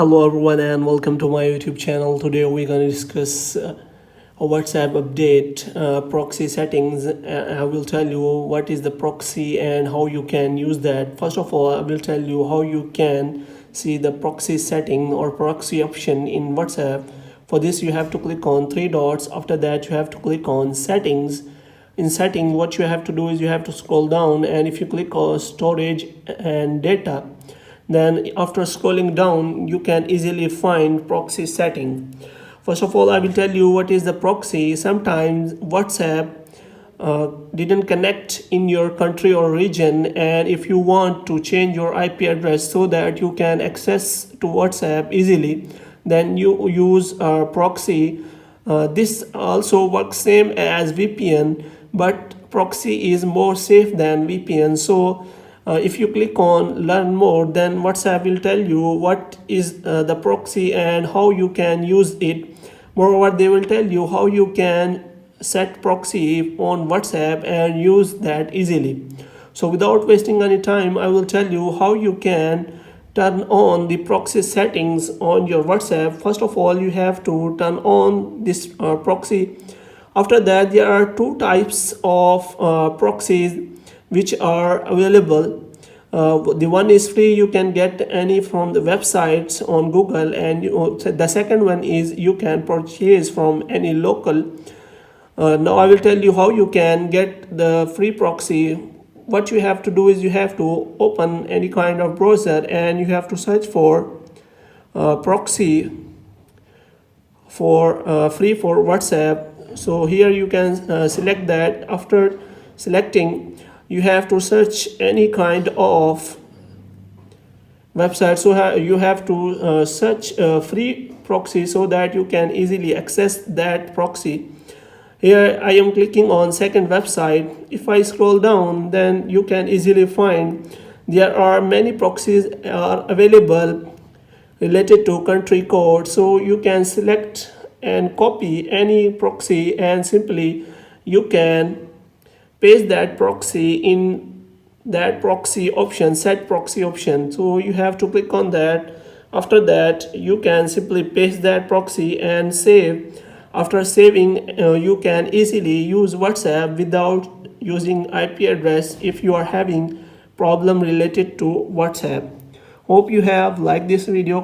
Hello everyone and welcome to my YouTube channel. Today we're going to discuss a WhatsApp update, proxy settings. I will tell you what is the proxy and how you can use that. First of all, I will tell you how you can see the proxy setting or proxy option in WhatsApp. For this you have to click on three dots. After that you have to click on settings. In setting, what you have to do is you have to scroll down, and if you click on storage and data, then after scrolling down you can easily find proxy setting. First of all, I will tell you what is the proxy. Sometimes WhatsApp didn't connect in your country or region, and if you want to change your IP address so that you can access to WhatsApp easily, then you use proxy. This also works same as VPN, but proxy is more safe than VPN. So if you click on learn more, then WhatsApp will tell you what is the proxy and how you can use it. Moreover, they will tell you how you can set proxy on WhatsApp and use that easily. So without wasting any time, I will tell you how you can turn on the proxy settings on your WhatsApp. First of all, you have to turn on this proxy. After that, there are two types of proxies which are available. The one is free, you can get any from the websites on Google, and the second one is you can purchase from any local. Now I will tell you how you can get the free proxy. What you have to do is you have to open any kind of browser and you have to search for proxy for free for WhatsApp. So here you can select that. After selecting, you have to search any kind of website. So you have to search free proxy so that you can easily access that proxy. Here I am clicking on second website. If I scroll down, then you can easily find there are many proxies are available related to country code. So you can select and copy any proxy, and simply you can paste that proxy in that proxy option, set proxy option. So you have to click on that. After that, you can simply paste that proxy and save. After saving, you can easily use WhatsApp without using IP address if you are having problem related to WhatsApp. Hope you have liked this video.